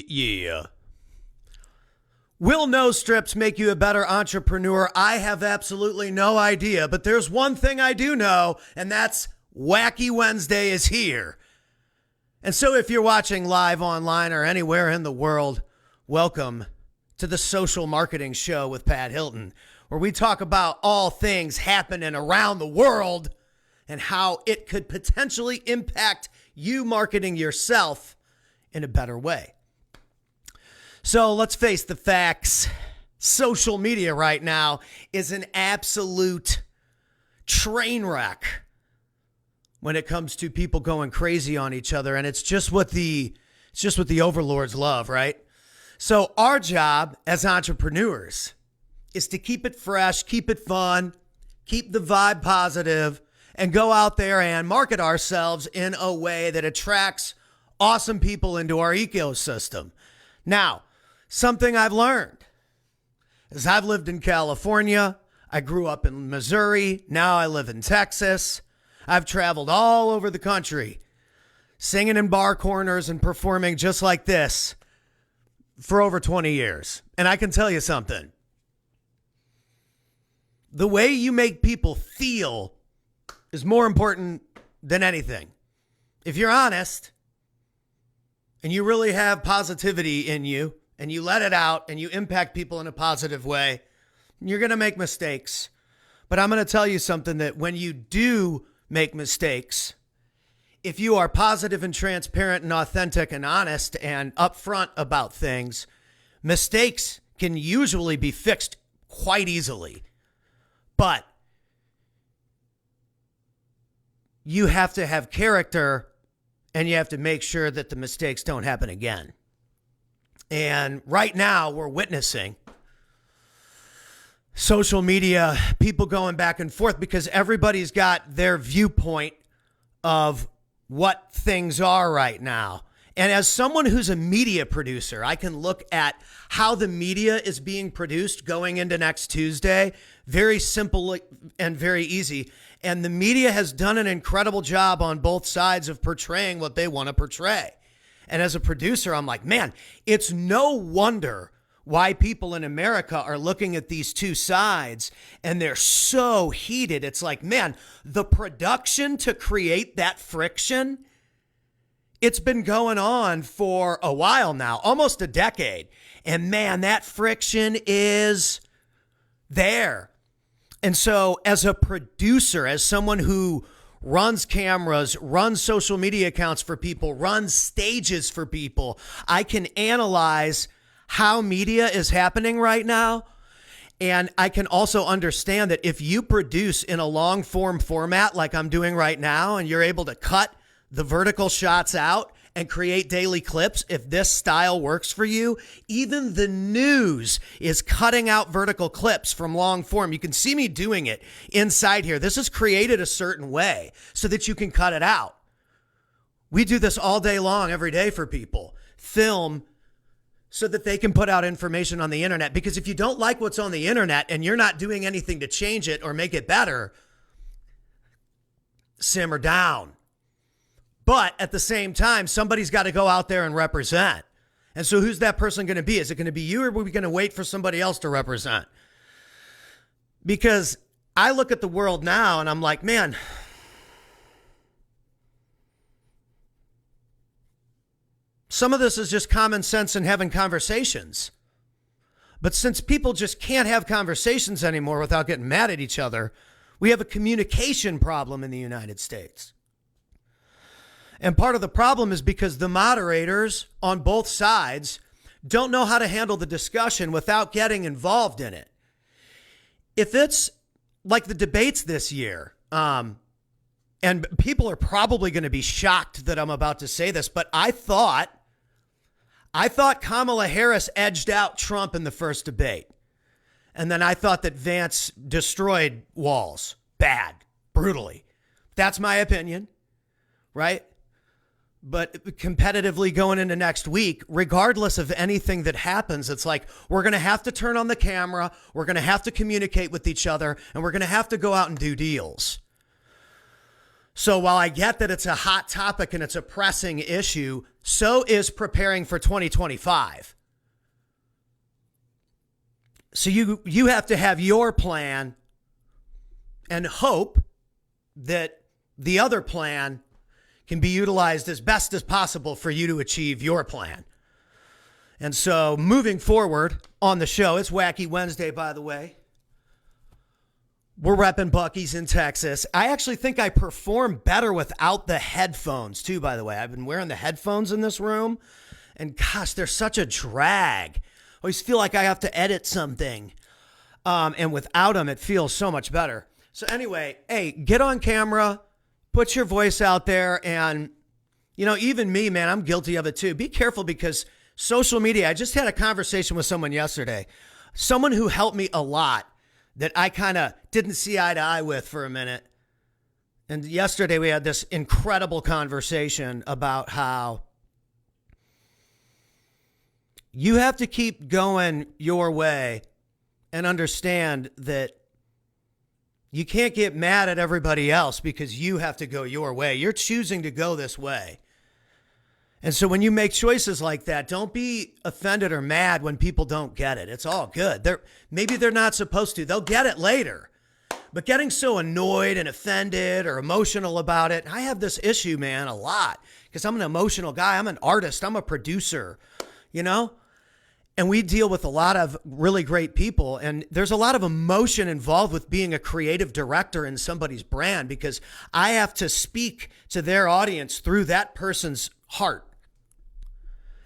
Yeah. Will nosestrips make you a better entrepreneur? I have absolutely no idea, but there's one thing I do know, and that's Wacky Wednesday is here. And so if you're watching live online or anywhere in the world, welcome to the Social Marketing Show with Pat Hilton, where we talk about all things happening around the world and how it could potentially impact you marketing yourself in a better way. So let's face the facts. Social media right now is an absolute train wreck when it comes to people going crazy on each other. And it's just what the overlords love, right? So our job as entrepreneurs is to keep it fresh, keep it fun, keep the vibe positive, and go out there and market ourselves in a way that attracts awesome people into our ecosystem. Now, something I've learned is I've lived in California. I grew up in Missouri. Now I live in Texas. I've traveled all over the country, singing in bar corners and performing just like this for over 20 years. And I can tell you something. The way you make people feel is more important than anything. If you're honest and you really have positivity in you and you let it out and you impact people in a positive way, you're going to make mistakes. But I'm going to tell you something, that when you do make mistakes, if you are positive and transparent and authentic and honest and upfront about things, mistakes can usually be fixed quite easily. But you have to have character, and you have to make sure that the mistakes don't happen again. And right now we're witnessing social media, people going back and forth because everybody's got their viewpoint of what things are right now. And as someone who's a media producer, I can look at how the media is being produced going into next Tuesday. Very simple and very easy. And the media has done an incredible job on both sides of portraying what they want to portray. And as a producer, I'm like, man, it's no wonder why people in America are looking at these two sides and they're so heated. It's like, man, the production to create that friction, it's been going on for a while now, almost a decade. And man, that friction is there. And so as a producer, as someone who runs cameras, runs social media accounts for people, runs stages for people, I can analyze how media is happening right now. And I can also understand that if you produce in a long form format like I'm doing right now, and you're able to cut the vertical shots out and create daily clips, if this style works for you, even the news is cutting out vertical clips from long form. You can see me doing it inside here. This is created a certain way so that you can cut it out. We do this all day long, every day for people. Film so that they can put out information on the internet. Because if you don't like what's on the internet and you're not doing anything to change it or make it better, simmer down. But at the same time, somebody's got to go out there and represent. And so who's that person going to be? Is it going to be you, or are we going to wait for somebody else to represent? Because I look at the world now and I'm like, man, some of this is just common sense and having conversations. But since people just can't have conversations anymore without getting mad at each other, we have a communication problem in the United States. And part of the problem is because the moderators on both sides don't know how to handle the discussion without getting involved in it. If it's like the debates this year, and people are probably going to be shocked that I'm about to say this, but I thought Kamala Harris edged out Trump in the first debate. And then I thought that Vance destroyed Walz. Bad. Brutally. That's my opinion. Right? But competitively going into next week, regardless of anything that happens, it's like we're going to have to turn on the camera. We're going to have to communicate with each other, and we're going to have to go out and do deals. So while I get that it's a hot topic and it's a pressing issue, so is preparing for 2025. So you have to have your plan and hope that the other plan can be utilized as best as possible for you to achieve your plan. And so moving forward on the show, it's Wacky Wednesday, by the way. We're repping Buc-ee's in Texas. I actually think I perform better without the headphones too, by the way. I've been wearing the headphones in this room, and gosh, they're such a drag. I always feel like I have to edit something. And without them, it feels so much better. So anyway, hey, get on camera, put your voice out there, and, you know, even me, man, I'm guilty of it too. Be careful because social media, I just had a conversation with someone yesterday, someone who helped me a lot that I kind of didn't see eye to eye with for a minute. And yesterday we had this incredible conversation about how you have to keep going your way and understand that you can't get mad at everybody else because you have to go your way. You're choosing to go this way. And so when you make choices like that, don't be offended or mad when people don't get it. It's all good. Maybe they're not supposed to. They'll get it later. But getting so annoyed and offended or emotional about it, I have this issue, man, a lot because I'm an emotional guy. I'm an artist. I'm a producer, you know? And we deal with a lot of really great people. And there's a lot of emotion involved with being a creative director in somebody's brand because I have to speak to their audience through that person's heart.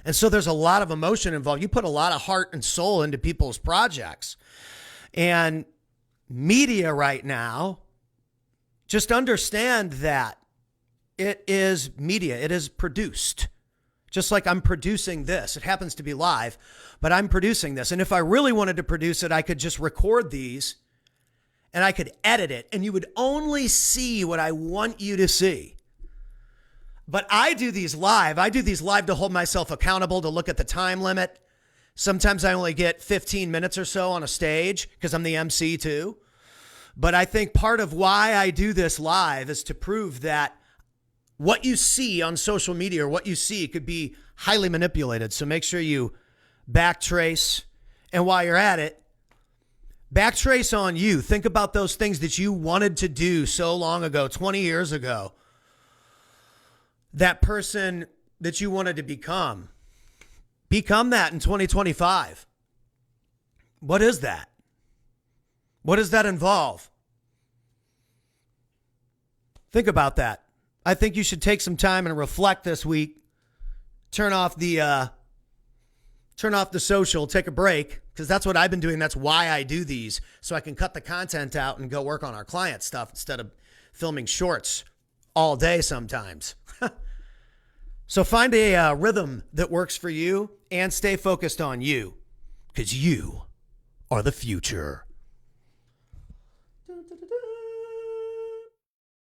And so there's a lot of emotion involved. You put a lot of heart and soul into people's projects. And media right now, just understand that it is media. It is produced. Just like I'm producing this. It happens to be live, but I'm producing this. And if I really wanted to produce it, I could just record these and I could edit it and you would only see what I want you to see. But I do these live. I do these live to hold myself accountable, to look at the time limit. Sometimes I only get 15 minutes or so on a stage because I'm the MC too. But I think part of why I do this live is to prove that what you see on social media or what you see could be highly manipulated. So make sure you backtrace. And while you're at it, backtrace on you. Think about those things that you wanted to do so long ago, 20 years ago. That person that you wanted to become. Become that in 2025. What is that? What does that involve? Think about that. I think you should take some time and reflect this week. Turn off the social, take a break, because that's what I've been doing. That's why I do these, so I can cut the content out and go work on our client stuff instead of filming shorts all day sometimes. So find a rhythm that works for you and stay focused on you, because you are the future.